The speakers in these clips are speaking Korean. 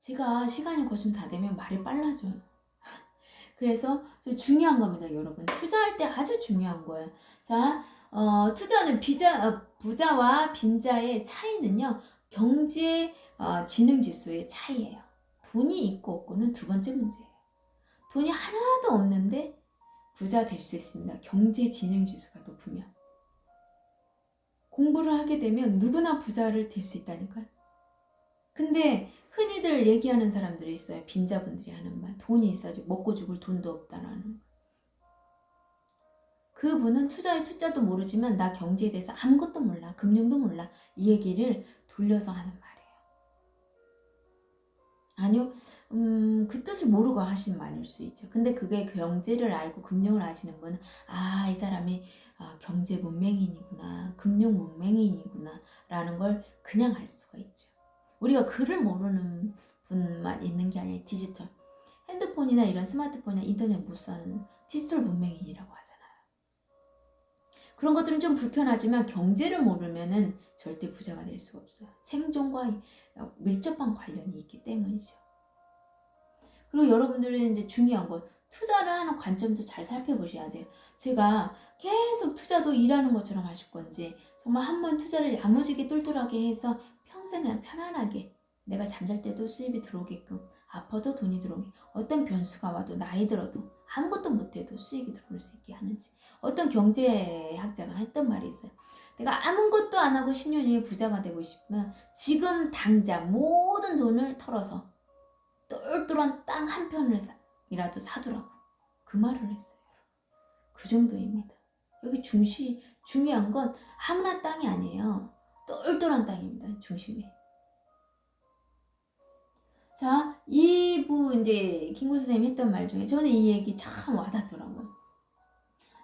제가 시간이 거좀 다 되면 말이 빨라져요. 그래서 중요한 겁니다, 여러분. 투자할 때 아주 중요한 거예요. 자, 투자는 부자와 빈자의 차이는요, 경제 지능 지수의 차이예요. 돈이 있고 없고는 두 번째 문제예요. 돈이 하나도 없는데 부자 될 수 있습니다. 경제 지능 지수가 높으면. 공부를 하게 되면 누구나 부자를 될 수 있다니까요. 근데 흔히들 얘기하는 사람들이 있어요. 빈자분들이 하는 말. 돈이 있어야지 먹고 죽을 돈도 없다라는 말. 그분은 투자도 모르지만 나 경제에 대해서 아무것도 몰라. 금융도 몰라. 이 얘기를 돌려서 하는 말이에요. 아니요. 그 뜻을 모르고 하신 말일 수 있죠. 근데 그게 경제를 알고 금융을 아시는 분은 이 사람이 경제 문맹인이구나. 금융 문맹인이구나. 라는 걸 그냥 알 수가 있죠. 우리가 글을 모르는 분만 있는 게 아니라 디지털. 핸드폰이나 이런 스마트폰이나 인터넷 못 사는 디지털 문맹인이라고 하잖아요. 그런 것들은 좀 불편하지만 경제를 모르면은 절대 부자가 될 수가 없어요. 생존과 밀접한 관련이 있기 때문이죠. 그리고 여러분들은 이제 중요한 건 투자를 하는 관점도 잘 살펴보셔야 돼요. 제가 계속 투자도 일하는 것처럼 하실 건지 정말 한번 투자를 야무지게 똘똘하게 해서 평생 그냥 편안하게 내가 잠잘 때도 수입이 들어오게끔 아파도 돈이 들어오게 어떤 변수가 와도 나이 들어도 아무것도 못해도 수익이 들어올 수 있게 하는지 어떤 경제학자가 했던 말이 있어요. 내가 아무것도 안 하고 10년 후에 부자가 되고 싶으면 지금 당장 모든 돈을 털어서 똘똘한 땅 한 편이라도 사두라고 그 말을 했어요. 그 정도입니다. 여기 중요한 건 아무나 땅이 아니에요. 똘똘한 땅입니다. 중심에. 자, 2부 이제 김구 선생님이 했던 말 중에 저는 이 얘기 참 와닿더라고요.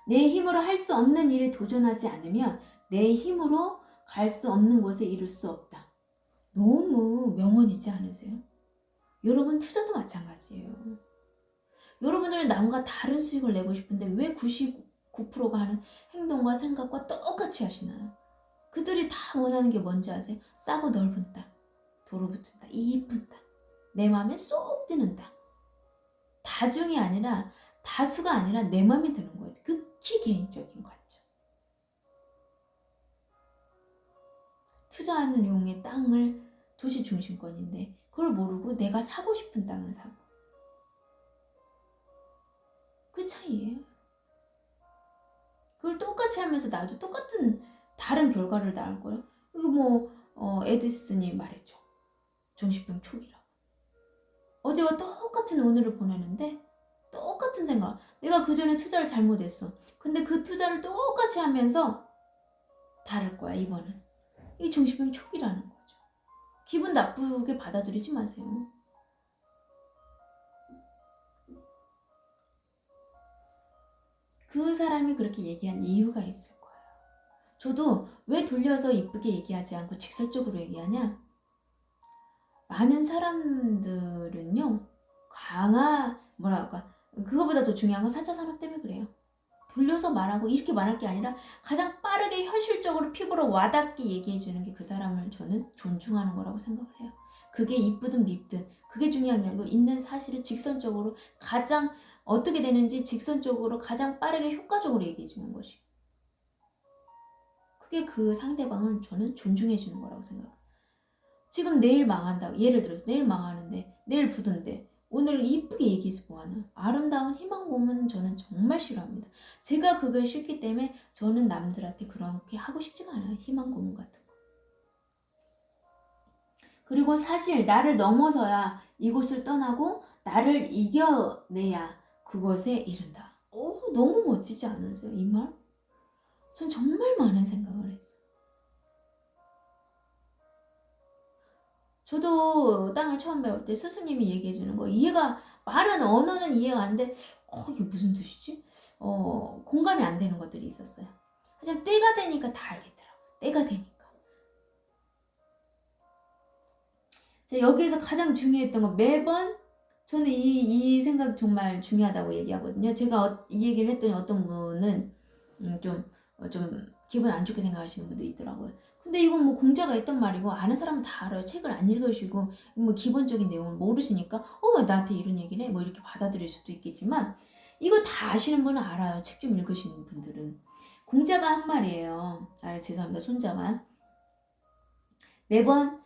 내 힘으로 할 수 없는 일에 도전하지 않으면 내 힘으로 갈 수 없는 곳에 이룰 수 없다. 너무 명언이지 않으세요? 여러분 투자도 마찬가지예요. 여러분들은 남과 다른 수익을 내고 싶은데 왜 99%가 하는 행동과 생각과 똑같이 하시나요? 그들이 다 원하는 게 뭔지 아세요? 싸고 넓은 땅, 도로 붙은 땅, 이쁜 땅, 내 마음에 쏙 드는 땅. 다수가 아니라 내 마음에 드는 거예요. 극히 개인적인 관점. 투자하는 용의 땅을 도시 중심권인데 그걸 모르고 내가 사고 싶은 땅을 사고 그 차이예요. 그걸 똑같이 하면서 나도 똑같은 다른 결과를 낳을 거야. 이거 에디슨이 말했죠. 정신병 초기라고. 어제와 똑같은 오늘을 보내는데 똑같은 생각. 내가 그 전에 투자를 잘못했어. 근데 그 투자를 똑같이 하면서 다를 거야 이번은. 이게 정신병 초기라는 거죠. 기분 나쁘게 받아들이지 마세요. 그 사람이 그렇게 얘기한 이유가 있을 거예요. 저도 왜 돌려서 이쁘게 얘기하지 않고 직설적으로 얘기하냐? 많은 사람들은요, 그거보다 더 중요한 건 4차 산업 때문에 그래요. 돌려서 말하고 이렇게 말할 게 아니라 가장 빠르게 현실적으로 피부로 와닿게 얘기해주는 게 그 사람을 저는 존중하는 거라고 생각을 해요. 그게 이쁘든 밉든 그게 중요한 게 아니고 있는 사실을 직선적으로 가장 어떻게 되는지 직선적으로 가장 빠르게 효과적으로 얘기해주는 것이. 그게 그 상대방을 저는 존중해주는 거라고 생각해요. 지금 내일 망한다. 예를 들어서 내일 망하는데 내일 부든데 오늘 이쁘게 얘기해서 뭐하나. 아름다운 희망 고문은 저는 정말 싫어합니다. 제가 그걸 싫기 때문에 저는 남들한테 그렇게 하고 싶지가 않아요. 희망 고문 같은 거. 그리고 사실 나를 넘어서야 이곳을 떠나고 나를 이겨내야 그곳에 이른다. 너무 멋지지 않으세요? 이 말? 전 정말 많은 생각을 했어요. 저도 땅을 처음 배울 때 스승님이 얘기해 주는 거 언어는 이해가 가는데 이게 무슨 뜻이지? 공감이 안 되는 것들이 있었어요. 하지만 때가 되니까 다 알겠더라고요. 때가 되니까. 여기에서 가장 중요했던 건 매번 저는 이 생각 정말 중요하다고 얘기하거든요. 제가 이 얘기를 했더니 어떤 분은 좀 기분 안 좋게 생각하시는 분도 있더라고요. 근데 이건 뭐 공자가 했던 말이고 아는 사람은 다 알아요. 책을 안 읽으시고 뭐 기본적인 내용을 모르시니까 왜 나한테 이런 얘기를 해? 뭐 이렇게 받아들일 수도 있겠지만 이거 다 아시는 분은 알아요. 책 좀 읽으시는 분들은. 공자가 한 말이에요. 죄송합니다. 손자가. 매번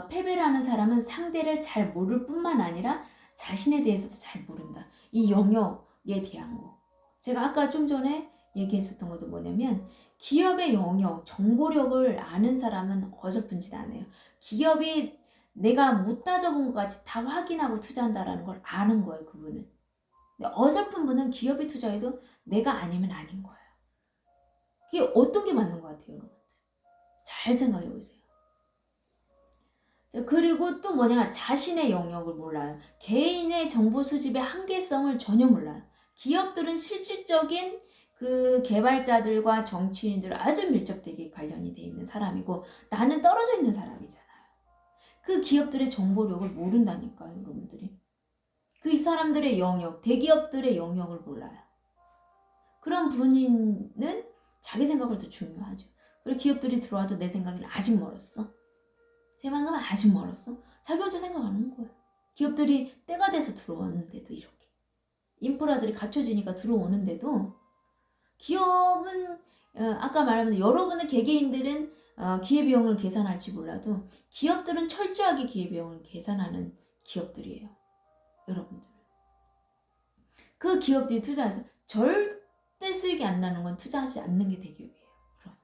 패배를 하는 사람은 상대를 잘 모를 뿐만 아니라 자신에 대해서도 잘 모른다. 이 영역에 대한 거. 제가 아까 좀 전에 얘기했었던 것도 뭐냐면 기업의 영역, 정보력을 아는 사람은 어설픈 짓 안 해요. 기업이 내가 못 따져본 것 같이 다 확인하고 투자한다라는 걸 아는 거예요, 그분은. 근데 어설픈 분은 기업이 투자해도 내가 아니면 아닌 거예요. 그게 어떤 게 맞는 것 같아요, 여러분? 잘 생각해 보세요. 그리고 또 뭐냐, 자신의 영역을 몰라요. 개인의 정보 수집의 한계성을 전혀 몰라요. 기업들은 실질적인 그 개발자들과 정치인들 아주 밀접되게 관련이 돼 있는 사람이고 나는 떨어져 있는 사람이잖아요. 그 기업들의 정보력을 모른다니까요, 여러분들이. 그 사람들의 영역, 대기업들의 영역을 몰라요. 그런 분인은 자기 생각을 더 중요하죠. 그리고 기업들이 들어와도 내 생각에는 아직 멀었어. 새만큼은 아직 멀었어. 자기 혼자 생각하는 거예요. 기업들이 때가 돼서 들어오는데도 이렇게. 인프라들이 갖춰지니까 들어오는데도 기업은 아까 말한 여러분의 개개인들은 기회비용을 계산할지 몰라도 기업들은 철저하게 기회비용을 계산하는 기업들이에요. 여러분들. 그 기업들이 투자해서 절대 수익이 안 나는 건 투자하지 않는 게 대기업이에요. 여러분.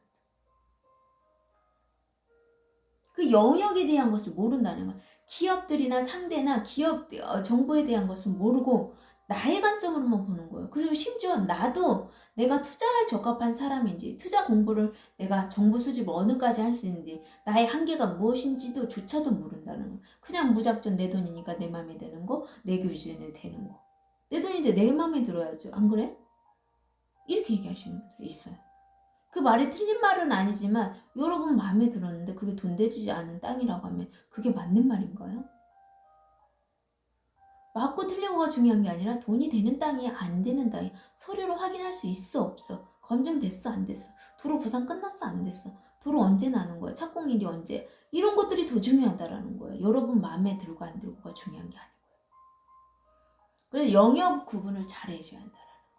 그 영역에 대한 것을 모른다는 건 기업들이나 상대나 기업 정보에 대한 것을 모르고 나의 관점으로만 보는 거예요. 그리고 심지어 나도 내가 투자할 적합한 사람인지 투자 공부를 내가 정보 수집을 어느까지 할 수 있는지 나의 한계가 무엇인지도 조차도 모른다는 거. 그냥 무작정 내 돈이니까 내 맘에 드는 거, 내 기준에 되는 거. 내 돈인데 내 맘에 들어야죠. 안 그래? 이렇게 얘기하시는 분들이 있어요. 그 말이 틀린 말은 아니지만 여러분 마음에 들었는데 그게 돈 대주지 않은 땅이라고 하면 그게 맞는 말인가요? 맞고 틀리고가 중요한 게 아니라 돈이 되는 땅이 안 되는 땅이 서류로 확인할 수 있어 없어? 검증됐어 안 됐어? 도로 부상 끝났어 안 됐어? 도로 언제 나는 거야? 착공일이 언제? 이런 것들이 더 중요하다라는 거예요. 여러분 마음에 들고 안 들고가 중요한 게 아니고요. 그래서 영역 구분을 잘 해줘야 한다라는 거죠.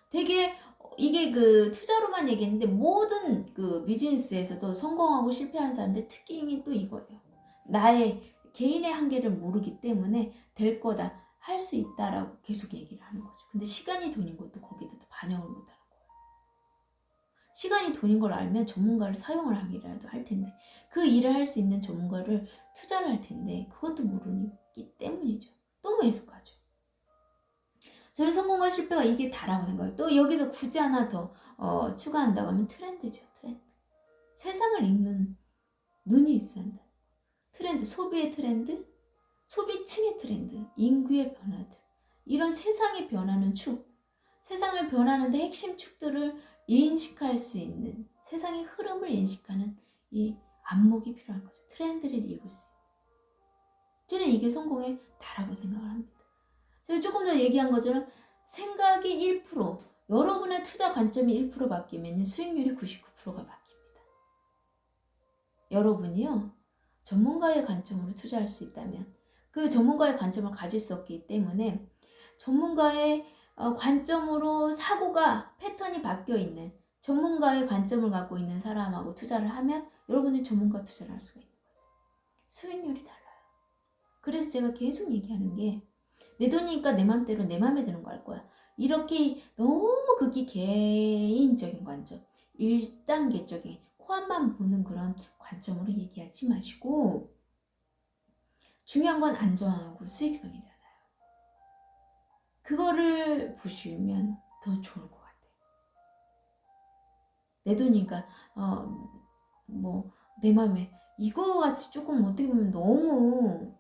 되게 이게 그 투자로만 얘기했는데 모든 그 비즈니스에서도 성공하고 실패하는 사람들 특징이 또 이거예요. 나의 개인의 한계를 모르기 때문에 될 거다, 할 수 있다라고 계속 얘기를 하는 거죠. 근데 시간이 돈인 것도 거기다 반영을 못하는 거예요. 시간이 돈인 걸 알면 전문가를 사용을 하기라도 할 텐데 그 일을 할 수 있는 전문가를 투자를 할 텐데 그것도 모르기 때문이죠. 너무 애석하죠. 저는 성공과 실패가 이게 다라고 생각해요. 또 여기서 굳이 하나 더 추가한다고 하면 트렌드죠. 트렌드. 세상을 읽는 눈이 있어야 한다. 트렌드, 소비의 트렌드, 소비층의 트렌드, 인구의 변화들. 이런 세상이 변하는 축, 세상을 변하는데 핵심 축들을 인식할 수 있는 세상의 흐름을 인식하는 이 안목이 필요한 거죠. 트렌드를 읽을 수 있는. 저는 이게 성공의 다라고 생각을 합니다. 제가 조금 전에 얘기한 것처럼 생각이 1%, 여러분의 투자 관점이 1% 바뀌면 수익률이 99%가 바뀝니다. 여러분이요, 전문가의 관점으로 투자할 수 있다면 그 전문가의 관점을 가질 수 없기 때문에 전문가의 관점으로 사고가 패턴이 바뀌어 있는 전문가의 관점을 갖고 있는 사람하고 투자를 하면 여러분이 전문가 투자를 할 수가 있는 거죠. 수익률이 달라요. 그래서 제가 계속 얘기하는 게 내 돈이니까 내 맘대로 내 맘에 드는 거 할 거야. 이렇게 너무 극히 개인적인 관점, 1단계적인 코앞만 보는 그런 관점으로 얘기하지 마시고 중요한 건 안전하고 수익성이잖아요. 그거를 보시면 더 좋을 것 같아요. 내 돈이니까 뭐 내 맘에 이거 같이 조금 어떻게 보면 너무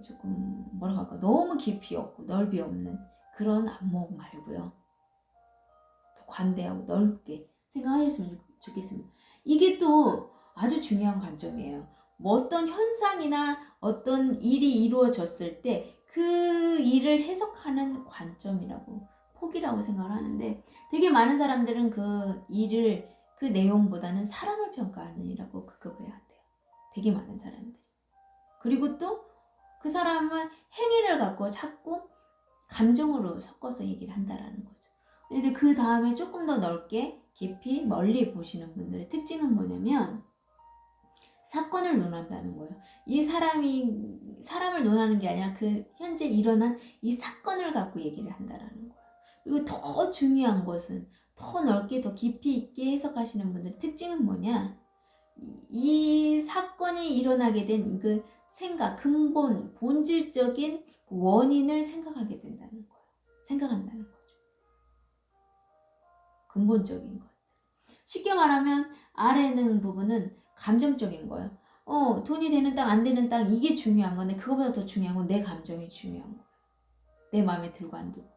조금 뭐라고 할까, 너무 깊이 없고 넓이 없는 그런 안목 말고요. 더 관대하고 넓게 생각하셨으면 좋겠습니다. 이게 또 아주 중요한 관점이에요. 뭐 어떤 현상이나 어떤 일이 이루어졌을 때 그 일을 해석하는 관점이라고 포기라고 생각을 하는데, 되게 많은 사람들은 그 일을, 그 내용보다는 사람을 평가하는 일이라고 급급해야 돼요. 되게 많은 사람들이. 그리고 또 그 사람은 행위를 갖고 자꾸 감정으로 섞어서 얘기를 한다라는 거죠. 이제 그 다음에 조금 더 넓게 깊이 멀리 보시는 분들의 특징은 뭐냐면, 사건을 논한다는 거예요. 이 사람을 논하는 게 아니라 그 현재 일어난 이 사건을 갖고 얘기를 한다라는 거예요. 그리고 더 중요한 것은, 더 넓게 더 깊이 있게 해석하시는 분들의 특징은 뭐냐, 이 사건이 일어나게 된 그 생각, 근본, 본질적인 원인을 생각하게 된다는 거예요. 생각한다는 거죠. 근본적인 것. 쉽게 말하면 아래는 부분은 감정적인 거예요. 돈이 되는 땅, 안 되는 땅, 이게 중요한 건데, 그거보다 더 중요한 건 내 감정이 중요한 거예요. 내 마음에 들고 안 들고.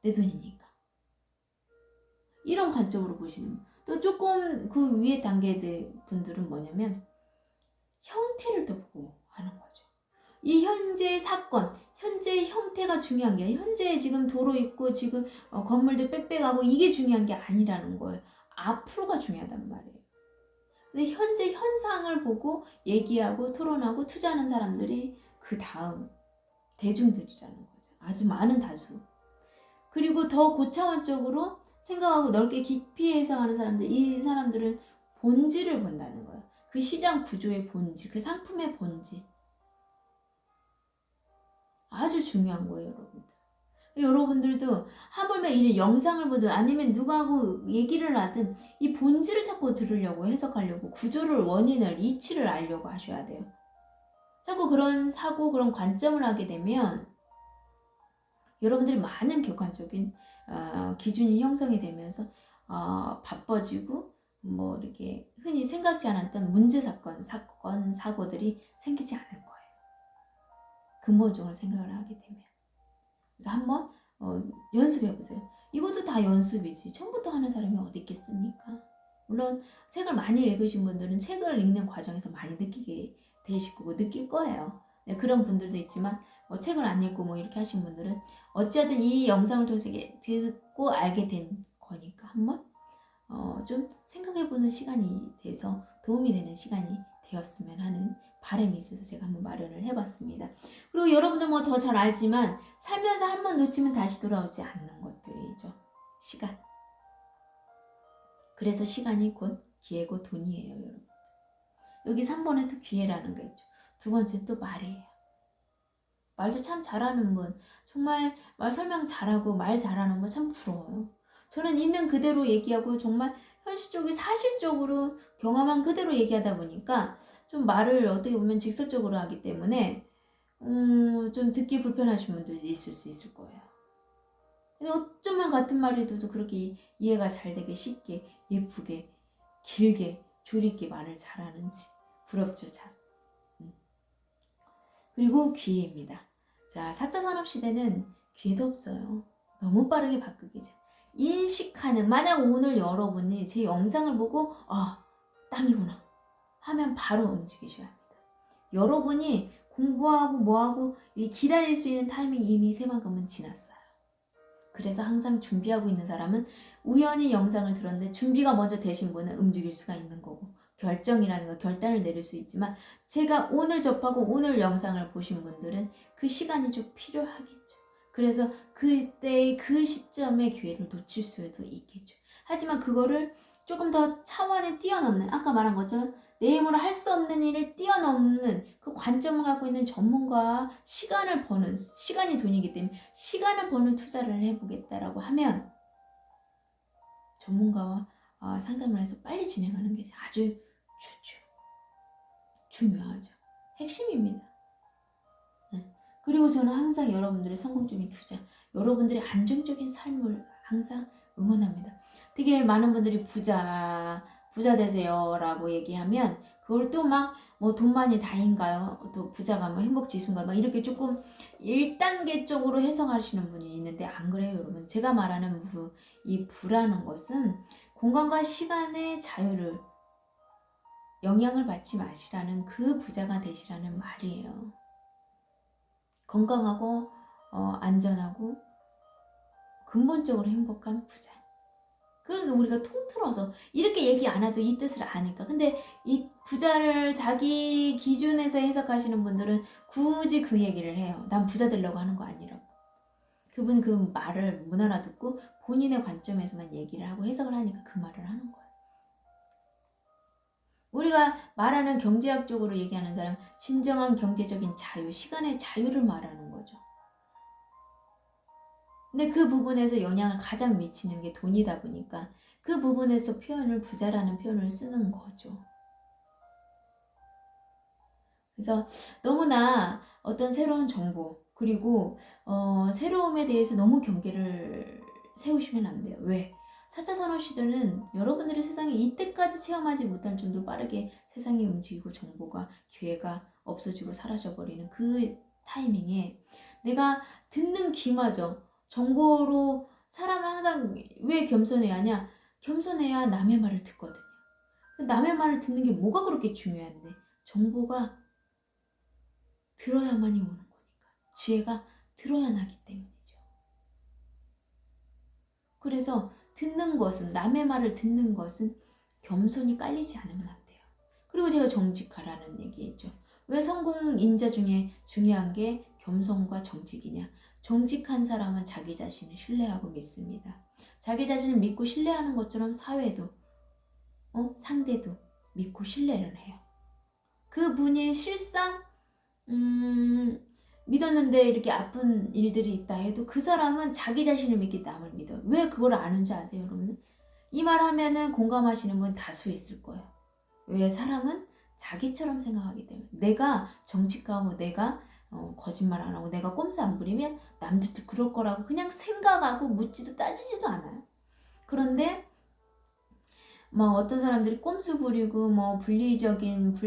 내 돈이니까. 이런 관점으로 보시는. 또 조금 그 위에 단계의 분들은 뭐냐면, 형태를 또 보고 하는 거죠. 이 현재 사건, 현재 형태가 중요한 게, 현재 지금 도로 있고 지금 건물들 빽빽하고 이게 중요한 게 아니라는 거예요. 앞으로가 중요하단 말이에요. 근데 현재 현상을 보고 얘기하고 토론하고 투자하는 사람들이 그 다음 대중들이라는 거죠. 아주 많은 다수. 그리고 더 고차원적으로 생각하고 넓게 깊이 해석하는 사람들, 이 사람들은 본질을 본다는 거예요. 그 시장 구조의 본질, 그 상품의 본질. 아주 중요한 거예요, 여러분들. 여러분들도 하물며 이 영상을 보든 아니면 누구하고 얘기를 하든 이 본질을 자꾸 들으려고, 해석하려고, 구조를, 원인을, 이치를 알려고 하셔야 돼요. 자꾸 그런 사고, 그런 관점을 하게 되면 여러분들이 많은 객관적인 기준이 형성이 되면서 바빠지고 뭐 이렇게 흔히 생각지 않았던 문제 사건, 사고들이 생기지 않을 거예요. 근본적으로 생각을 하게 되면. 그래서 한번 연습해 보세요. 이것도 다 연습이지. 처음부터 하는 사람이 어디 있겠습니까? 물론 책을 많이 읽으신 분들은 책을 읽는 과정에서 많이 느끼게 되실 거고 느낄 거예요. 네, 그런 분들도 있지만 뭐 책을 안 읽고 뭐 이렇게 하신 분들은 어찌하든 이 영상을 통해서 듣고 알게 된 거니까 한번 좀 생각해보는 시간이 돼서 도움이 되는 시간이 되었으면 하는 바람이 있어서 제가 한번 마련을 해봤습니다. 그리고 여러분들 뭐 더 잘 알지만 살면서 한 번 놓치면 다시 돌아오지 않는 것들이죠. 시간. 그래서 시간이 곧 기회고 돈이에요, 여러분. 여기 3번에 또 기회라는 게 있죠. 두 번째 또 말이에요. 말도 참 잘하는 분, 정말 말 설명 잘하고 말 잘하는 분 참 부러워요. 저는 있는 그대로 얘기하고 정말 현실적으로 사실적으로 경험한 그대로 얘기하다 보니까 좀 말을 어떻게 보면 직설적으로 하기 때문에 좀 듣기 불편하신 분들이 있을 수 있을 거예요. 근데 어쩌면 같은 말이도 그렇게 이해가 잘 되게 쉽게 예쁘게 길게 조리 있게 말을 잘하는지 부럽죠 참. 그리고 기회입니다. 자, 4차 산업시대는 기회도 없어요. 너무 빠르게 바뀌기 전. 인식하는, 만약 오늘 여러분이 제 영상을 보고 땅이구나 하면 바로 움직이셔야 합니다. 여러분이 공부하고 뭐하고 기다릴 수 있는 타이밍이 이미 새만큼은 지났어요. 그래서 항상 준비하고 있는 사람은 우연히 영상을 들었는데 준비가 먼저 되신 분은 움직일 수가 있는 거고, 결정이라는 거, 결단을 내릴 수 있지만 제가 오늘 접하고 오늘 영상을 보신 분들은 그 시간이 좀 필요하겠죠. 그래서 그때의 그 시점의 기회를 놓칠 수도 있겠죠. 하지만 그거를 조금 더 차원에 뛰어넘는, 아까 말한 것처럼 내 힘으로 할 수 없는 일을 뛰어넘는 그 관점을 갖고 있는 전문가와 시간이 돈이기 때문에 시간을 버는 투자를 해보겠다라고 하면 전문가와 상담을 해서 빨리 진행하는 게 아주 중요하죠. 핵심입니다. 그리고 저는 항상 여러분들의 성공적인 투자, 여러분들의 안정적인 삶을 항상 응원합니다. 되게 많은 분들이 부자 되세요 라고 얘기하면 그걸 또 막 뭐 돈만이 다인가요? 또 부자가 뭐 행복지수인가? 막 이렇게 조금 1단계적으로 해석하시는 분이 있는데 안 그래요, 여러분. 제가 말하는 이 부라는 것은 공간과 시간의 자유를 영향을 받지 마시라는, 그 부자가 되시라는 말이에요. 건강하고 안전하고 근본적으로 행복한 부자. 그러니까 우리가 통틀어서 이렇게 얘기 안 해도 이 뜻을 아니까. 근데 이 부자를 자기 기준에서 해석하시는 분들은 굳이 그 얘기를 해요. 난 부자 되려고 하는 거 아니라고. 그분은 그 말을 못 알아듣고 본인의 관점에서만 얘기를 하고 해석을 하니까 그 말을 하는 거예요. 우리가 말하는 경제학적으로 얘기하는 사람, 진정한 경제적인 자유, 시간의 자유를 말하는 거죠. 근데 그 부분에서 영향을 가장 미치는 게 돈이다 보니까 그 부분에서 표현을 부자라는 표현을 쓰는 거죠. 그래서 너무나 어떤 새로운 정보 그리고 새로움에 대해서 너무 경계를 세우시면 안 돼요. 왜? 4차 산업시대는 여러분들의 세상에 이때까지 체험하지 못할 정도로 빠르게 세상이 움직이고 정보가 기회가 없어지고 사라져버리는 그 타이밍에 내가 듣는 귀마저 정보로 사람은 항상 왜 겸손해야 하냐? 겸손해야 남의 말을 듣거든요. 남의 말을 듣는 게 뭐가 그렇게 중요한데 정보가 들어야만이 오는 거니까. 지혜가 들어야 나기 때문이죠. 그래서 듣는 것은, 남의 말을 듣는 것은 겸손이 깔리지 않으면 안 돼요. 그리고 제가 정직하라는 얘기했죠. 왜 성공 인자 중에 중요한 게 겸손과 정직이냐? 정직한 사람은 자기 자신을 신뢰하고 믿습니다. 자기 자신을 믿고 신뢰하는 것처럼 사회도 상대도 믿고 신뢰를 해요. 그분이 실상 믿었는데 이렇게 아픈 일들이 있다 해도 그 사람은 자기 자신을 믿기 남을 믿어요. 왜 그걸 아는지 아세요, 여러분? 이 말 하면은 공감하시는 분 다수 있을 거예요. 왜? 사람은 자기처럼 생각하기 때문에. 내가 정직하고 내가 거짓말 안 하고 내가 꼼수 안 부리면 남들도 그럴 거라고 그냥 생각하고 묻지도 따지지도 않아요. 그런데 막 어떤 사람들이 꼼수 부리고 뭐 불합리적인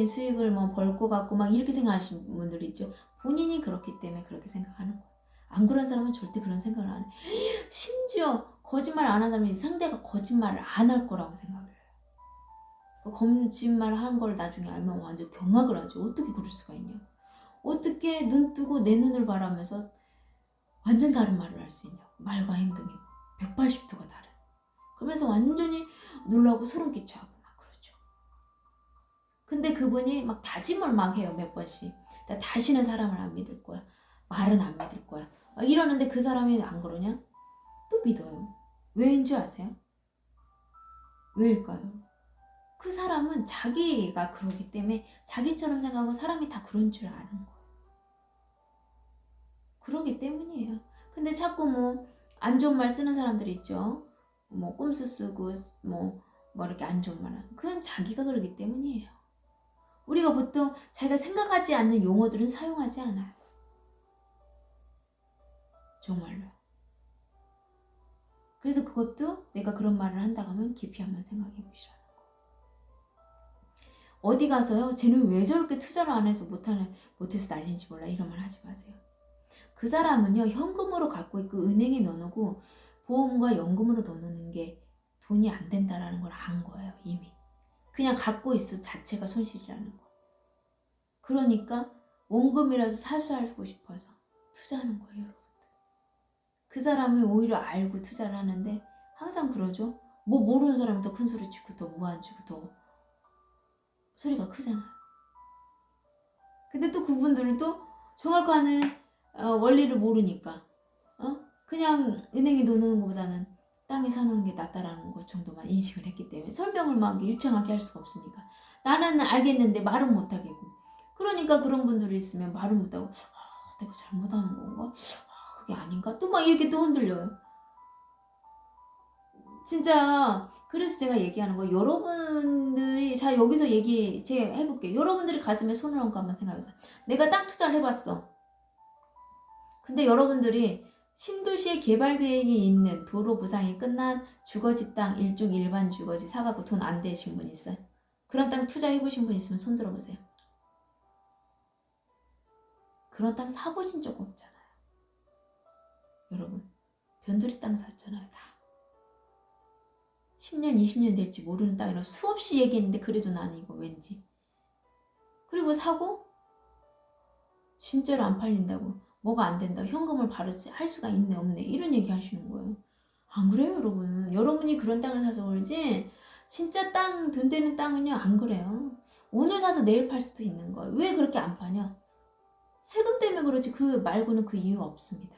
수익을 뭐 벌 것 같고 막 이렇게 생각하시는 분들이 있죠. 본인이 그렇기 때문에 그렇게 생각하는 거예요. 안 그런 사람은 절대 그런 생각을 안 해. 심지어 거짓말 안 하는 사람이 상대가 거짓말을 안 할 거라고 생각을 해요. 거짓말 한 걸 나중에 알면 완전 경악을 하죠. 어떻게 그럴 수가 있냐. 어떻게 눈 뜨고 내 눈을 바라면서 완전 다른 말을 할 수 있냐. 말과 행동이 180도가 다른. 그러면서 완전히 놀라고 소름 끼쳐하고 막 그러죠. 근데 그분이 막 다짐을 막 해요. 몇 번씩. 나 다시는 사람을 안 믿을 거야. 말은 안 믿을 거야. 막 이러는데 그 사람이 안 그러냐? 또 믿어요. 왜인 줄 아세요? 왜일까요? 그 사람은 자기가 그러기 때문에 자기처럼 생각하고 사람이 다 그런 줄 아는 거예요. 그러기 때문이에요. 근데 자꾸 뭐 안 좋은 말 쓰는 사람들이 있죠. 뭐 꼼수 쓰고 뭐 이렇게 안 좋은 말 하는. 그건 자기가 그러기 때문이에요. 우리가 보통 자기가 생각하지 않는 용어들은 사용하지 않아요. 정말로. 그래서 그것도 내가 그런 말을 한다고 하면 깊이 한번 생각해 보시라는 거. 어디 가서요. 쟤는 왜 저렇게 투자를 안 해서 못해서 난리인지 몰라. 이런 말 하지 마세요. 그 사람은요. 현금으로 갖고 있고 은행에 넣어놓고 보험과 연금으로 넣어놓는 게 돈이 안 된다라는 걸 안 거예요. 이미. 그냥 갖고 있어 자체가 손실이라는 거. 그러니까 원금이라도 살고 싶어서 투자하는 거예요. 여러분들. 그 사람이 오히려 알고 투자를 하는데 항상 그러죠. 뭐 모르는 사람이 더 큰 소리 치고 더 무안 치고 더 소리가 크잖아요. 근데 또 그분들은 또 정확한 원리를 모르니까 그냥 은행에 넣는 것보다는 땅에 사는 게 낫다라는 것 정도만 인식을 했기 때문에 설명을 막 유창하게 할 수가 없으니까 나는 알겠는데 말은 못하겠고 그러니까 그런 분들이 있으면 말을 못하고 내가 잘못하는 건가? 그게 아닌가? 또 막 이렇게 또 흔들려요. 진짜 그래서 제가 얘기하는 거 여러분들이 자 여기서 제가 해볼게요. 여러분들이 가슴에 손을 얹고 한번 생각해보세요. 내가 땅 투자를 해봤어. 근데 여러분들이 신도시의 개발 계획이 있는 도로 부상이 끝난 주거지 땅 일종 일반 주거지 사갖고 돈 안 되신 분 있어요? 그런 땅 투자해보신 분 있으면 손 들어보세요. 그런 땅 사보신 적 없잖아요. 여러분 변두리 땅 샀잖아요. 다 10년 20년 될지 모르는 땅이라고 수없이 얘기했는데 그래도 나는 이거 왠지 그리고 사고 진짜로 안 팔린다고 뭐가 안 된다. 현금을 바로 할 수가 있네 없네. 이런 얘기 하시는 거예요. 안 그래요, 여러분? 여러분이 그런 땅을 사서 그러지 진짜 돈 되는 땅은요 안 그래요. 오늘 사서 내일 팔 수도 있는 거예요. 왜 그렇게 안 파냐? 세금 때문에 그렇지 그 말고는 그 이유가 없습니다.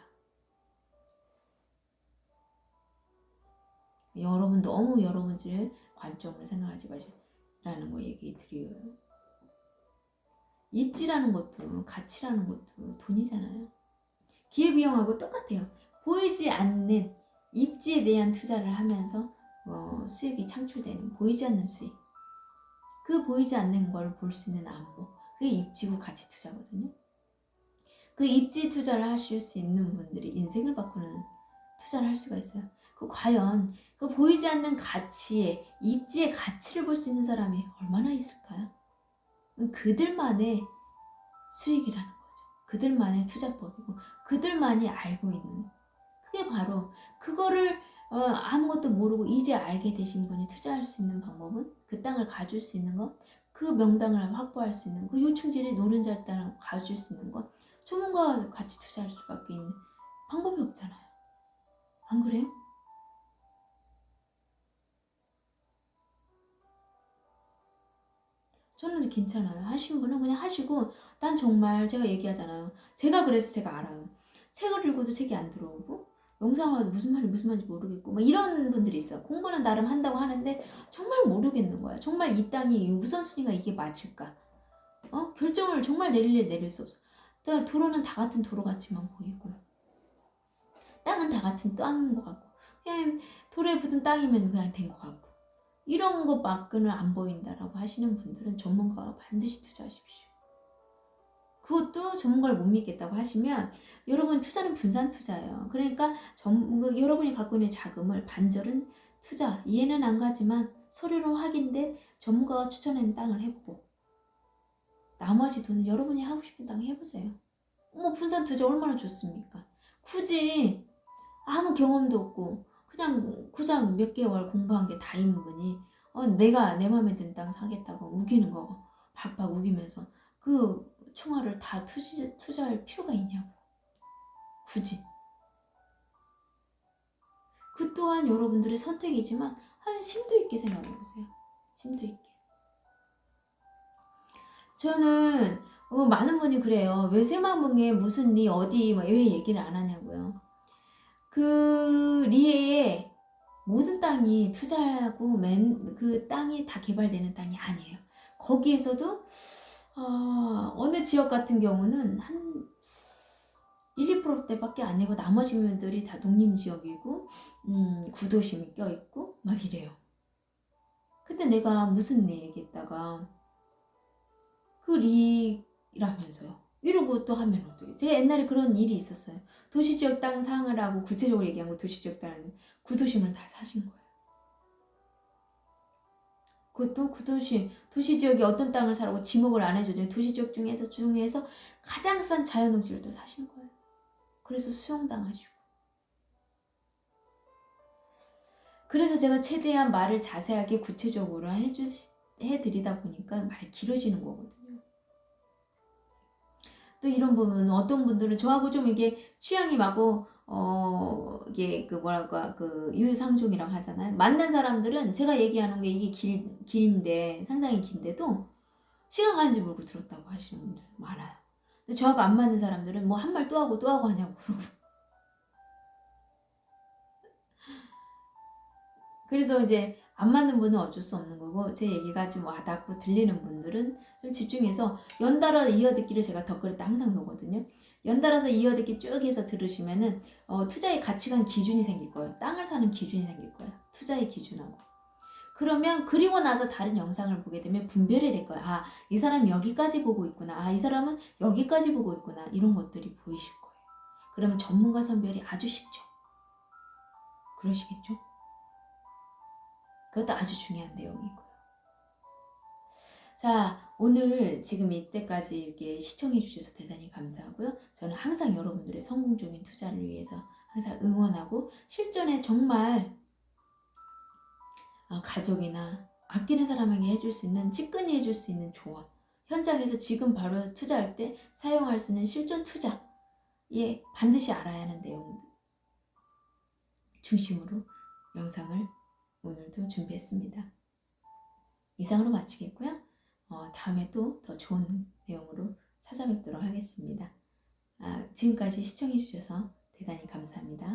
여러분 너무 여러분들 관점으로 생각하지 마시라는 거 얘기 드려요. 입지라는 것도 가치라는 것도 돈이잖아요. 기회비용하고 똑같아요. 보이지 않는 입지에 대한 투자를 하면서 수익이 창출되는 보이지 않는 수익. 그 보이지 않는 걸 볼 수 있는 안목. 그게 입지고 가치 투자거든요. 그 입지 투자를 하실 수 있는 분들이 인생을 바꾸는 투자를 할 수가 있어요. 과연 그 보이지 않는 가치에 입지의 가치를 볼 수 있는 사람이 얼마나 있을까요? 그들만의 수익이라는 거죠. 그들만의 투자법이고 그들만이 알고 있는 그게 바로 그거를 아무것도 모르고 이제 알게 되신 분이 투자할 수 있는 방법은 그 땅을 가질 수 있는 것, 그 명당을 확보할 수 있는 그 요충지를 노른자 땅을 가질 수 있는 것, 전문가와 같이 투자할 수밖에 있는 방법이 없잖아요. 안 그래요? 저는 괜찮아요. 하신 분은 그냥 하시고 난 정말 제가 얘기하잖아요. 제가 그래서 제가 알아요. 책을 읽어도 책이 안 들어오고 영상을 봐도 무슨 말인지 모르겠고 막 이런 분들이 있어요. 공부는 나름 한다고 하는데 정말 모르겠는 거야. 정말 이 땅이 우선순위가 이게 맞을까? 결정을 정말 내릴 수 없어. 도로는 다 같은 도로 같이만 보이고 땅은 다 같은 땅인 것 같고 그냥 도로에 붙은 땅이면 그냥 된 것 같고 이런 것 밖에는 안 보인다라고 하시는 분들은 전문가가 반드시 투자하십시오. 그것도 전문가를 못 믿겠다고 하시면 여러분 투자는 분산 투자예요. 그러니까 여러분이 갖고 있는 자금을 반절은 투자, 이해는 안 가지만 서류로 확인된 전문가가 추천하는 땅을 해보고 나머지 돈은 여러분이 하고 싶은 땅 해보세요. 분산 투자 얼마나 좋습니까? 굳이 아무 경험도 없고 그냥 몇 개월 공부한 게 다인 분이 내가 내 맘에 든 땅 사겠다고 우기는 거 박박 우기면서 그 총알을 다 투자할 필요가 있냐고. 굳이. 그 또한 여러분들의 선택이지만 한 심도 있게 생각해 보세요. 심도 있게. 저는 많은 분이 그래요. 왜 새마을봉에 무슨 리 어디 왜 얘기를 안 하냐고요. 그 리에 모든 땅이 투자하고 그 땅이 다 개발되는 땅이 아니에요. 거기에서도 어느 지역 같은 경우는 한 1, 2%대밖에 안 내고 나머지 분들이 다 농림지역이고 구도심이 껴있고 막 이래요. 근데 내가 무슨 내 얘기했다가 그 리라면서요. 이러고 또 하면 어떡해. 제가 옛날에 그런 일이 있었어요. 도시지역 땅 상을 하고 구체적으로 얘기한 거 도시지역 땅은 구도심을 다 사신 거예요. 그것도 도시지역에 어떤 땅을 사라고 지목을 안 해줘요. 도시지역 중에서 가장 싼 자연농지를 또 사신 거예요. 그래서 수용당하시고. 그래서 제가 최대한 말을 자세하게 구체적으로 해드리다 보니까 말이 길어지는 거거든요. 또 이런 부분은 어떤 분들은 저하고 좀 이게 취향이 맞고 이게 유상종이라고 하잖아요. 맞는 사람들은 제가 얘기하는 게 이게 긴데 상당히 긴데도 시간 가는지 모르고 들었다고 하시는 분들 많아요. 근데 저하고 안 맞는 사람들은 뭐 한 말 또 하고 하냐고 그러고. 그래서 이제 안 맞는 분은 어쩔 수 없는 거고 제 얘기가 좀 와닿고 들리는 분들은 좀 집중해서 연달아 이어듣기를 제가 덧글에 항상 놓거든요. 연달아서 이어듣기 쭉 해서 들으시면은 투자의 가치관 기준이 생길 거예요. 땅을 사는 기준이 생길 거예요. 투자의 기준하고. 그러면 그리고 나서 다른 영상을 보게 되면 분별이 될 거예요. 이 사람이 여기까지 보고 있구나. 이 사람은 여기까지 보고 있구나. 이런 것들이 보이실 거예요. 그러면 전문가 선별이 아주 쉽죠. 그러시겠죠? 그것도 아주 중요한 내용이고요. 자, 오늘 지금 이때까지 이렇게 시청해 주셔서 대단히 감사하고요. 저는 항상 여러분들의 성공적인 투자를 위해서 항상 응원하고 실전에 정말 가족이나 아끼는 사람에게 해줄 수 있는 찌끈히 해줄 수 있는 조언 현장에서 지금 바로 투자할 때 사용할 수 있는 실전 투자 예, 반드시 알아야 하는 내용 중심으로 영상을 오늘도 준비했습니다. 이상으로 마치겠고요. 다음에 또 더 좋은 내용으로 찾아뵙도록 하겠습니다. 지금까지 시청해 주셔서 대단히 감사합니다.